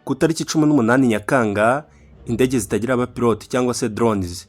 Ku itariki 18 Nyakanga, indege zitagira abapilote cyangwa se drones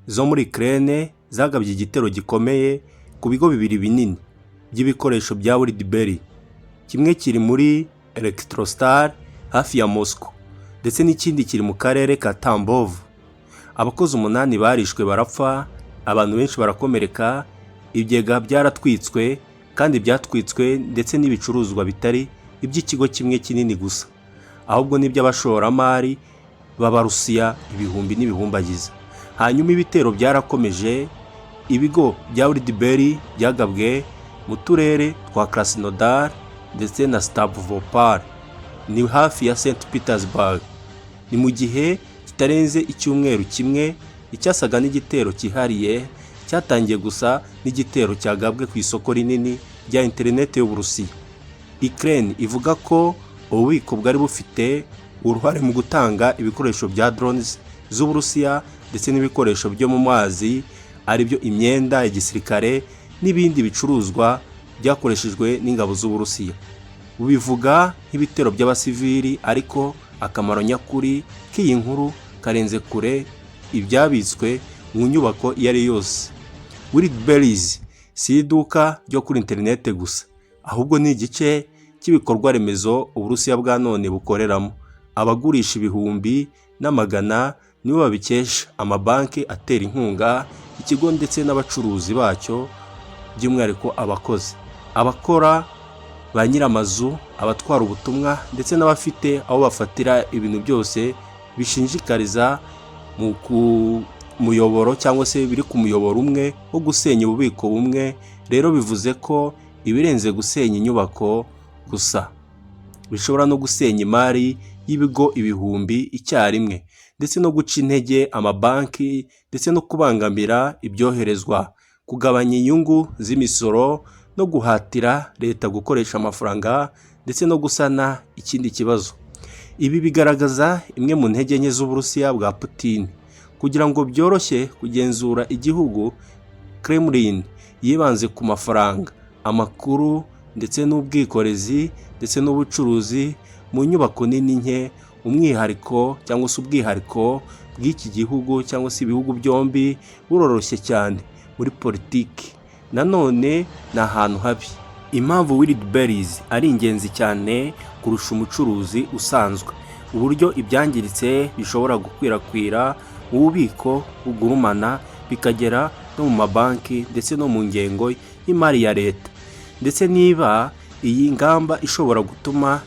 zo muri Ukraine zagabye igitero gikomeye ku bigo bibiri binini by'ibikoresho bya WorldBerry. Kimwe kiri muri Electrostar hafi ya Moscow ndetse n'ikindi kiri mu karere ka Tambov. Abakozi 8 barishwe barapfa, abantu benshi barakomereka, ibyega byaratwitswe kandi byatwitswe ndetse n'ibicuruzwa bitari iby'ikigo kimwe kinini gusa, ahubwo n'iby'abashoramari b'Abarusiya ibihumbi n'ibihumbagiza. Hanyuma ibitero byarakomeje, ibigo bya WorldBerry byagabwe mu turere twa Krasnodar ndetse na Stavropol, ni hafi ya St Petersburg. Ni mu gihe kitarenze icyumweru kimwe icyasaga n'igitero cyihariye cyatangiye gusa n'igitero cyagabwe ku isoko rinini rya internet y'Uburusiya. Ukraine ivuga ko ububiko bwari bufite uruhare mu gutanga ibikoresho bya drones z'Uburusiya ndetse n'ibikoresho byo mu mazi, ari byo imyenda ya gisirikare n'ibindi bicuruzwa byakoreshejwe n'ingabo z'Uburusiya. Bubivuga nk'ibitero by'abasivili, ariko akamaro nyakuri k'iyi nkuru karenze kure ibyabitswe mu nyubako iyo ari yose. WorldBerry si iduka ryo kuri internet gusa, ahubwo ni igice cy'ibikorwa remezo Uburusiya bwa none bukoreramo. Abagurisha ibihumbi n'amagana nibo babikesha, amabanki atera inkunga ikigo ndetse n'abacuruzi bacyo, by'umwihariko abakozi, abakora, ba nyiramazu, abatwara ubutumwa ndetse n'abafite aho bafatira ibintu byose bishinjikariza mu muyoboro cyangwa se biri ku muyoboro umwe wo gusenya ububiko bumwe. Rero bivuze ko ibirenze gusenya inyubako gusa bishobora no gusenya imari y'ibigo ibihumbi icyarimwe, ndetse no guca intege amabanki ndetse no kubangamira ibyoherezwa, kugabanya inyungu z'imisoro no guhatira leta gukoresha amafaranga ndetse no gusana ikindi kibazo. Ibi bigaragaza imwe mu ntege nke z'Uburusiya bwa Putin. Kugira ngo byoroshye kugenzura igihugu, Kremlin yibanze ku mafaranga, amakuru ndetse n'ubwikorezi ndetse n'ubucuruzi mu nyubako nini nke. Umwihariko cyangwa se ubwihariko bw'iki gihugu cyangwa se ibihugu byombi buroroshye cyane muri politiki. Nanone ni ahantu habi. Impamvu WorldBerry ari ingenzi cyane kurusha umucuruzi usanzwe, uburyo ibyangiritse bishobora gukwirakwira mu bubiko bugurumana bikagera no mu mabanki ndetse no mu ngengo y'imari ya leta. Ndetse niba iyi ngamba ishobora gutuma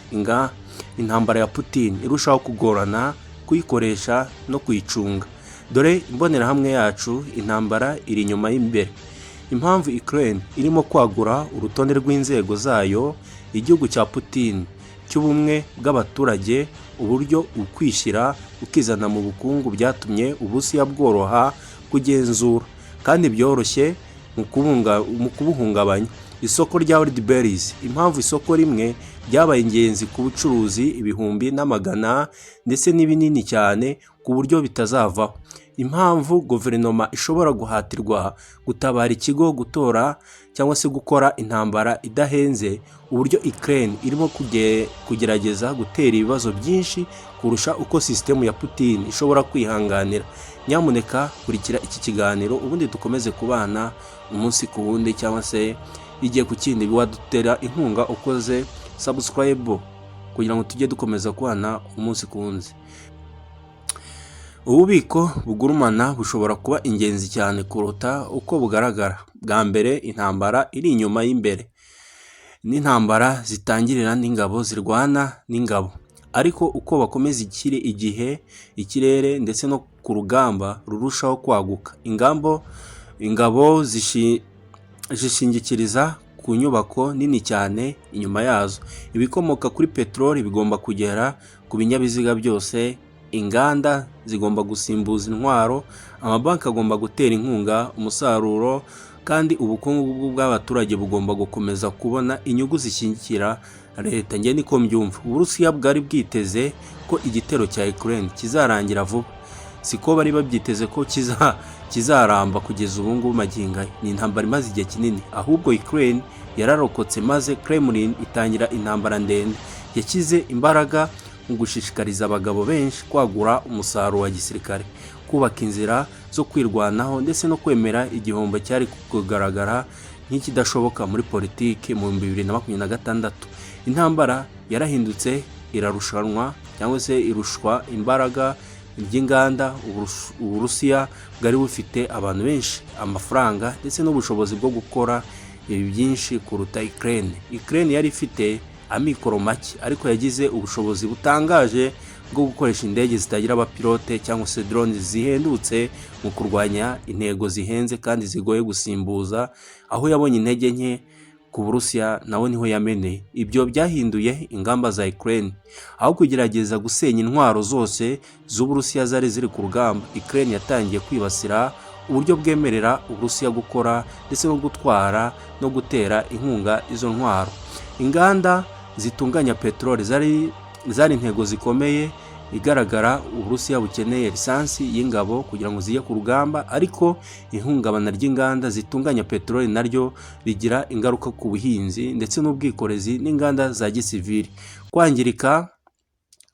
intambara ya Putin irushaho kugorana kuyikoresha no kuyicunga. Dore imbonerahamwe yacu, intambara iri inyuma y'imbere. Impamvu Ukraine irimo kwagura urutonde rw'inzego zayo, igihugu cya Putin cy'ubumwe bw'abaturage, uburyo ukwishyira ukizana mu bukungu byatumye Uburusiya bworoha kugenzura kandi byoroshye mu kubuhungabanya. Isoko rya WorldBerry, impamvu isoko rimwe ryabaye ingenzi ku bucuruzi ibihumbi n'amagana ndetse n'ibinini cyane ku buryo bitazavaho. Impamvu guverinoma ishobora guhatirwa gutabara ikigo, gutora cyangwa se gukora intambara idahenze, uburyo Ukraine irimo kugerageza gutera ibibazo byinshi kurusha uko sisitemu ya Putin ishobora kwihanganira. Nyamuneka kurikira iki kiganiro ubundi dukomeze kubana umunsi ku wundi, cyangwa se igiye ku kindi wadutera inkunga ukoze subscribe kugira ngo tujye dukomeza kubana umunsi ku wundi. Ububiko bugurumana bushobora kuba ingenzi cyane kuruta uko bugaragara. Bwa mbere, intambara iri inyuma y'imbere, n'intambara zitangirira n'ingabo zirwana n'ingabo, ariko uko bakomeza ikirere ndetse no ku rugamba rurushaho kwaguka, ingabo zishingikiriza ku nyubako nini cyane inyuma yazo. Ibikomoka kuri peteroli bigomba kugera ku binyabiziga byose, inganda zigomba gusimbuza intwaro, amabanki agomba gutera inkunga umusaruro, kandi ubukungu bw'abaturage bugomba gukomeza kubona inyungu zishyigikira leta. Njye niko mbyumva. Uburusiya bwari bwiteze ko igitero cya Ukraine kizarangira vuba, siko bari babyiteze ko kizaramba kugeza ubu ngubu magingo. Ni intambara imaze igihe kinini, ahubwo Ukraine yararokotse maze Kremlin itangira intambara ndende. Yakize imbaraga mu gushishikariza abagabo benshi kwagura umusaruro wa gisirikare, kubaka inzira zo kwirwanaho ndetse no kwemera igihombo cyari kugaragara nk'ikidashoboka muri politiki mu 2026. Intambara yarahindutse irarushanwa cyangwa se irushwa imbaraga ry'inganda. Uburusiya bwari bufite abantu benshi, amafaranga ndetse n'ubushobozi bwo gukora ibi byinshi kuruta Ukraine yari ifite amikoro make, ariko yagize ubushobozi butangaje bwo gukoresha indege zitagira abapilote cyangwa se drones zihendutse mu kurwanya intego zihenze kandi zigoye gusimbuza. Aho yabonye intege nke ku Burusiya nawe niho yameneye. Ibyo byahinduye ingamba za Ukraine. Aho kugerageza gusenya intwaro zose z'Uburusiya zari ziri ku rugamba, Ukraine yatangiye kwibasira uburyo bwemerera Uburusiya gukora ndetse no gutwara no gutera inkunga izo ntwaro. Inganda zitunganya peteroli zari intego zikomeye igaragara. Uburusiya bukeneye lisansi y'ingabo kugira ngo zijye ku rugamba, ariko ihungabana ry'inganda zitunganya peteroli naryo rigira ingaruka ku buhinzi ndetse n'ubwikorezi n'inganda za gisivili. Kwangirika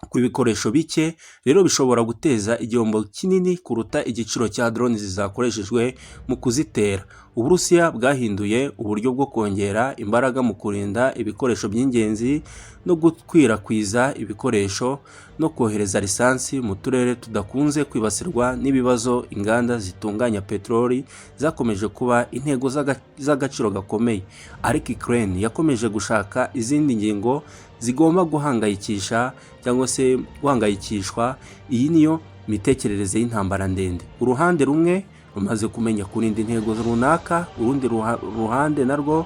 kw'ibikoresho bike rero bishobora guteza igihombo kinini kuruta igiciro cya drones zakoreshejwe mu kuzitera. Uburusiya bwahinduye uburyo bwo kongera imbaraga mu kurinda ibikoresho by'ingenzi no gukwirakwiza ibikoresho no kohereza lisansi mu turere tudakunze kwibasirwa n'ibibazo. Inganda zitunganya peteroli zakomeje kuba intego z'agaciro gakomeye, ariko Ukraine yakomeje gushaka izindi ngingo zigomba guhangayikisha cyangwa se guhangayikishwa. Iyi niyo mitekerereze y'intambara ndende. Uruhande rumwe rumaze kumenya kurinda intego runaka, urundi ruhande narwo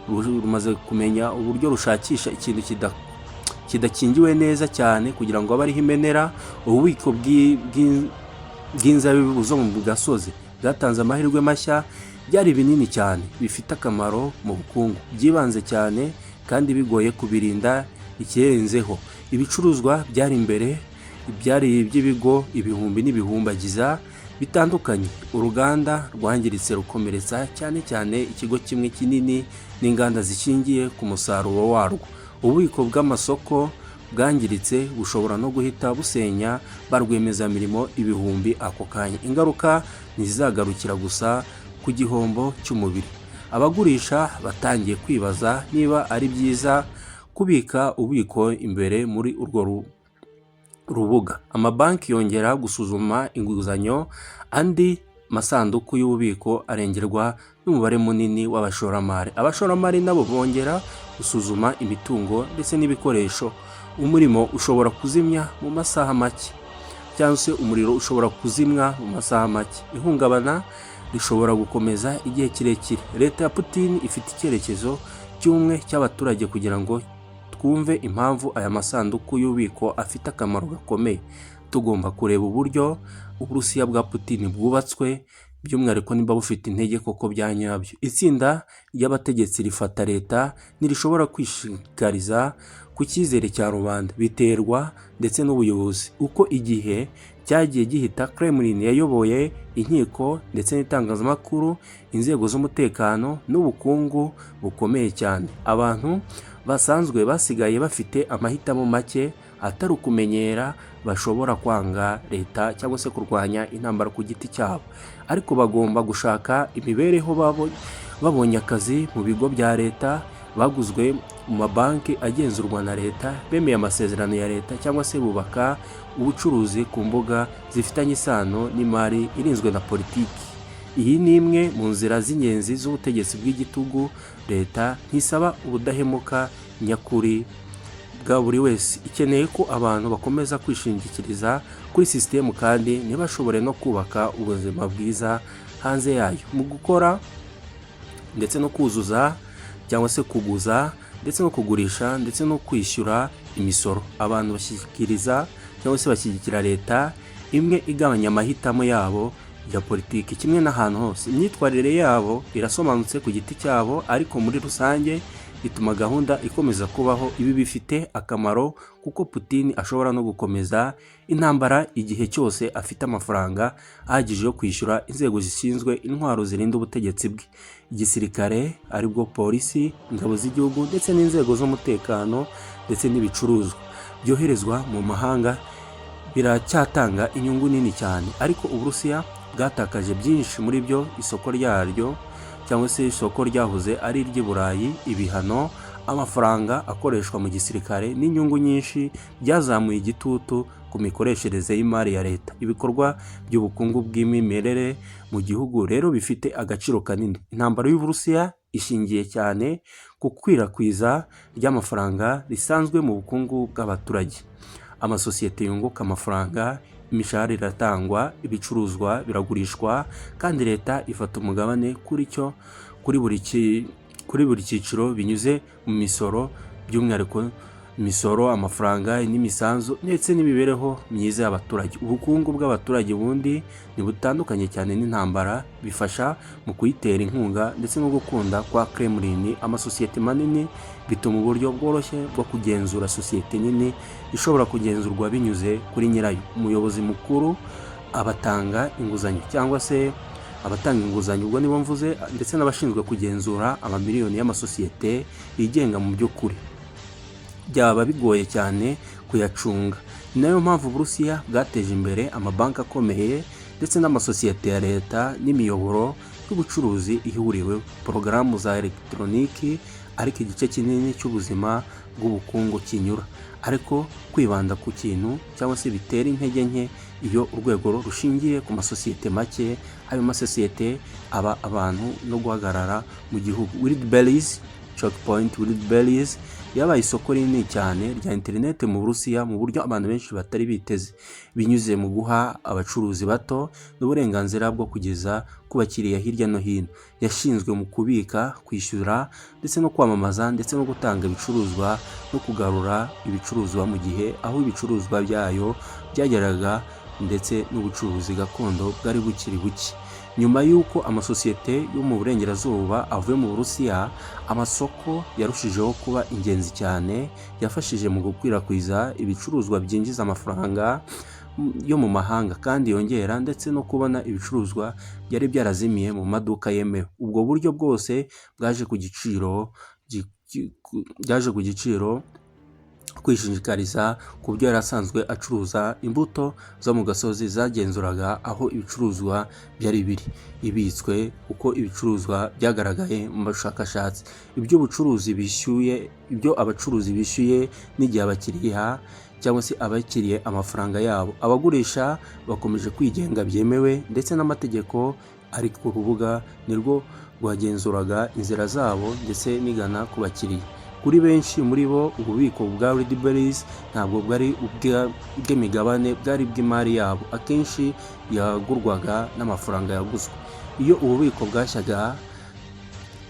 rumaze kumenya uburyo rushakisha ikintu kidakingiwe neza cyane kugira ngo abe ariho imenera. Ububiko bw'inzabibu zo mu gasozi bwatanze amahirwe mashya, byari binini cyane, bifite akamaro mu bukungu, byibanze cyane kandi bigoye kubirinda ikirenzeho. Ibicuruzwa byari imbere, byari iby'ibigo ibihumbi n'ibihumbagiza bitandukanye. Uruganda rwangiritse rukomeretsa cyane cyane ikigo kimwe kinini n'inganda zishingiye ku musaruro warwo. Ububiko bw'amasoko bwangiritse bushobora no guhita busenya ba rwiyemezamirimo ibihumbi ako kanya. Ingaruka ntizizagarukira gusa ku gihombo cy'umubiri. Abagurisha batangiye kwibaza niba ari byiza kubika ububiko imbere muri urwo rubuga. Amabanki yongera gusuzuma inguzanyo, andi masanduku y'ububiko arengerwa n'umubare munini w'abashoramari. Abashoramari nabo bongera gusuzuma imitungo ndetse n'ibikoresho. Umurimo ushobora kuzimya mu masaha make, cyangwa se umuriro ushobora kuzimwa mu masaha make. Ihungabana rishobora gukomeza igihe kirekire. Leta ya Putin ifite icyerekezo cy'umwe cy'abaturage kugira ngo twumve impamvu aya masanduku y'ububiko afite akamaro gakomeye. Tugomba kureba uburyo Uburusiya bwa Putin bwubatswe, by'umwihariko niba bufite intege koko bya nyabyo. Itsinda ry'abategetsi rifata leta ntirishobora kwishikariza ku cyizere cya rubanda, biterwa ndetse n'ubuyobozi. Uko igihe cyagiye gihita, Kremlin yayoboye inkiko ndetse n'itangazamakuru, inzego z'umutekano n'ubukungu bukomeye cyane. Abantu basanzwe basigaye bafite amahitamo make atari ukumenyera. Bashobora kwanga leta cyangwa se kurwanya intambara ku giti cyabo, ariko bagomba gushaka imibereho. Babonye akazi mu bigo bya leta, baguzwe mu mabanki agenzurwa na leta, bemeye amasezerano ya leta cyangwa se bubaka ubucuruzi ku mbuga zifitanye isano n'imari irinzwe na politiki. Iyi ni imwe mu nzira z'ingenzi z'ubutegetsi bw'igitugu. Leta ntisaba ubudahemuka nyakuri bwa buri wese, ikeneye ko abantu bakomeza kwishingikiriza kuri sisitemu kandi ntibashobore no kubaka ubuzima bwiza hanze yayo. Mu gukora ndetse no kuzuza cyangwa se kuguza ndetse no kugurisha ndetse no kwishyura imisoro, abantu bashyikiriza cyangwa se bashyigikira leta imwe igabanya amahitamo yabo ya politiki. Kimwe n'ahantu hose, imyitwarire yabo irasobanutse ku giti cyabo, ariko muri rusange bituma gahunda ikomeza kubaho. Ibi bifite akamaro kuko Putin ashobora no gukomeza intambara igihe cyose afite amafaranga ahagije yo kwishyura inzego zishinzwe intwaro zirinda ubutegetsi bwe, igisirikare aribwo polisi, ingabo z'igihugu ndetse n'inzego z'umutekano ndetse n'ibicuruzwa. byoherezwa mu mahanga biracyatanga inyungu nini cyane, ariko Uburusiya bwatakaje byinshi muri byo. Isoko ryaryo cyangwa se isoko ryahoze ari iry'i Burayi, ibihano, amafaranga akoreshwa mu gisirikare n'inyungu nyinshi byazamuye igitutu ku mikoreshereze y'imari ya leta. Ibikorwa by'ubukungu bw'imimerere mu gihugu rero bifite agaciro kanini. Intambara y'Uburusiya ishingiye cyane ku kwirakw'iza ry'amafaranga risanzwe mu bukungu bw'abaturage. Amasosiyete yunguka amafaranga, imishahara iratangwa, ibicuruzwa biragurishwa, kandi leta ifata umugabane kuri buri cyiciro binyuze mu misoro, by'umwihariko imisoro, amafaranga n'imisanzu ndetse n'imibereho myiza y'abaturage. Ubukungu bw'abaturage bundi ntibutandukanye cyane n'intambara, bifasha mu kuyitera inkunga ndetse no gukunda kwa Kremlin amasosiyete manini, bituma uburyo bworoshye bwo kugenzura sosiyete nini ishobora kugenzurwa binyuze kuri nyirayo. Umuyobozi mukuru, abatanga inguzanyo cyangwa se abatanga inguzanyo, ubwo nibo mvuze, ndetse n'abashinzwe kugenzura amamiliyoni y'amasosiyete yigenga mu by'ukuri, byaba bigoye cyane kuyacunga. Ni nayo mpamvu Uburusiya bwateje imbere amabanki akomeye ndetse n'amasosiyete ya leta n'imiyoboro y'ubucuruzi ihuriweho, porogaramu za elegitoroniki, ariko igice kinini cy'ubuzima bw'ubukungu kinyura, ariko kwibanda ku kintu cyangwa se bitera intege nke iyo urwego rushingiye ku masosiyete make, ayo masosiyete aba abantu no guhagarara mu gihugu. Wildberries, Chokepoint Wildberries yabaye isoko rinini cyane rya interineti mu Burusiya mu buryo abantu benshi batari biteze, binyuze mu guha abacuruzi bato n'uburenganzira bwo kugeza ku bakiriya hirya no hino. Yashinzwe mu kubika, kwishyura ndetse no kwamamaza ndetse no gutanga ibicuruzwa no kugarura ibicuruzwa mu gihe aho ibicuruzwa byayo byageraga, ndetse n'ubucuruzi gakondo bwari bukiri buke. Nyuma y'uko amasosiyete yo mu burengerazuba avuye mu Burusiya, amasoko yarushijeho kuba ingenzi cyane, yafashije mu gukwirakwiza ibicuruzwa byinjiza amafaranga yo mu mahanga kandi yongera, ndetse no kubona ibicuruzwa byari byarazimiye mu maduka yemewe. Ubwo buryo bwose bwaje ku giciro kwishingikariza ku byo yari asanzwe acuruza. Imbuto zo mu gasozi zagenzuraga aho ibicuruzwa byari biri ibitswe, uko ibicuruzwa byagaragaye mu bushakashatsi, ibyo abacuruzi bishyuye n'igihe abakiriya cyangwa se abakiriye amafaranga yabo. Abagurisha bakomeje kwigenga byemewe, ndetse n'amategeko ari ku rubuga nirwo rwagenzuraga inzira zabo ndetse n'igana ku bakiriya. Kuri benshi muri bo, ububiko bwa Wildberries ntabwo bwari ubw'imigabane, bwari bw'imari yabo, akenshi yagurwaga n'amafaranga yaguzwe. Iyo ububiko bwashyaga,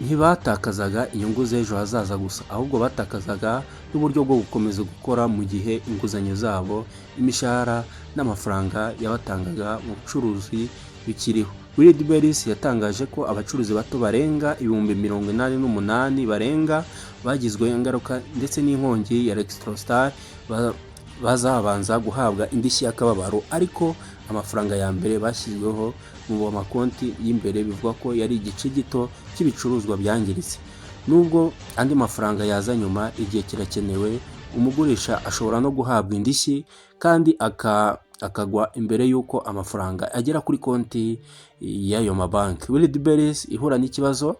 ntibatakazaga inyungu z'ejo hazaza gusa, ahubwo batakazaga n'uburyo bwo gukomeza gukora mu gihe inguzanyo zabo, imishahara n'amafaranga yabatangaga mu bucuruzi bikiriho. Wildberries yatangaje ko abacuruzi bato barenga 88,000 bagizweho ingaruka ndetse n'inkongi ya Electrostar bazabanza guhabwa indishyi y'akababaro, ariko amafaranga ya mbere bashyizweho mu makonti y'imbere bivugwa ko yari igice gito cy'ibicuruzwa byangiritse. Nubwo andi mafaranga yaza nyuma, igihe kirakenewe. Umugurisha ashobora no guhabwa indishyi kandi akagwa imbere y'uko amafaranga agera kuri konti y'ayo mabanki. Wildberries ihura n'ikibazo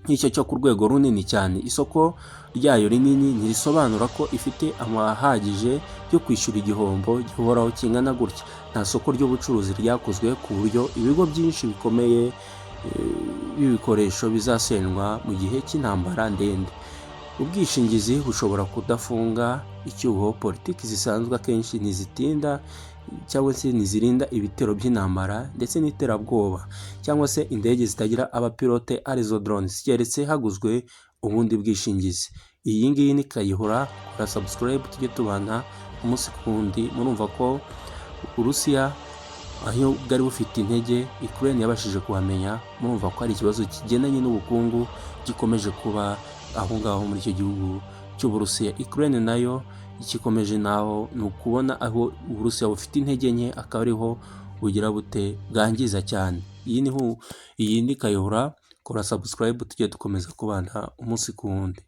nk'icyo cyo ku rwego runini cyane. Isoko ryayo rinini ntirisobanura ko ifite amahagije yo kwishyura igihombo gihoraho kingana gutya. Nta soko ry'ubucuruzi ryakozwe ku buryo ibigo byinshi bikomeye b'ibikoresho bizasenywa mu gihe cy'intambara ndende. Ubwishingizi bushobora kudafunga icyuho. Politiki zisanzwe akenshi ntizitinda cyangwa se ntizirinda ibitero by'intambara ndetse n'iterabwoba, cyangwa se indege zitagira abapilote arizo drones, keretse haguzwe ubundi bwishingizi. Iyi ngiyi ni Kayihura, kora subscribe tujye tubana umunsi ku wundi. Murumva ko Uburusiya aho bwari bufite intege, Ukraine yabashije kuhamenya. Murumva ko hari ikibazo kigendanye n'ubukungu gikomeje kuba aho ngaho muri icyo gihugu cy'Uburusiya. Ukraine nayo ikikomeje naho ni ukubona aho Uburusiya bufite intege nke, akaba ariho bugira bute bwangiza cyane. Iyi ni Kayihura, kora subscribe tujye dukomeza kubana umunsi ku wundi.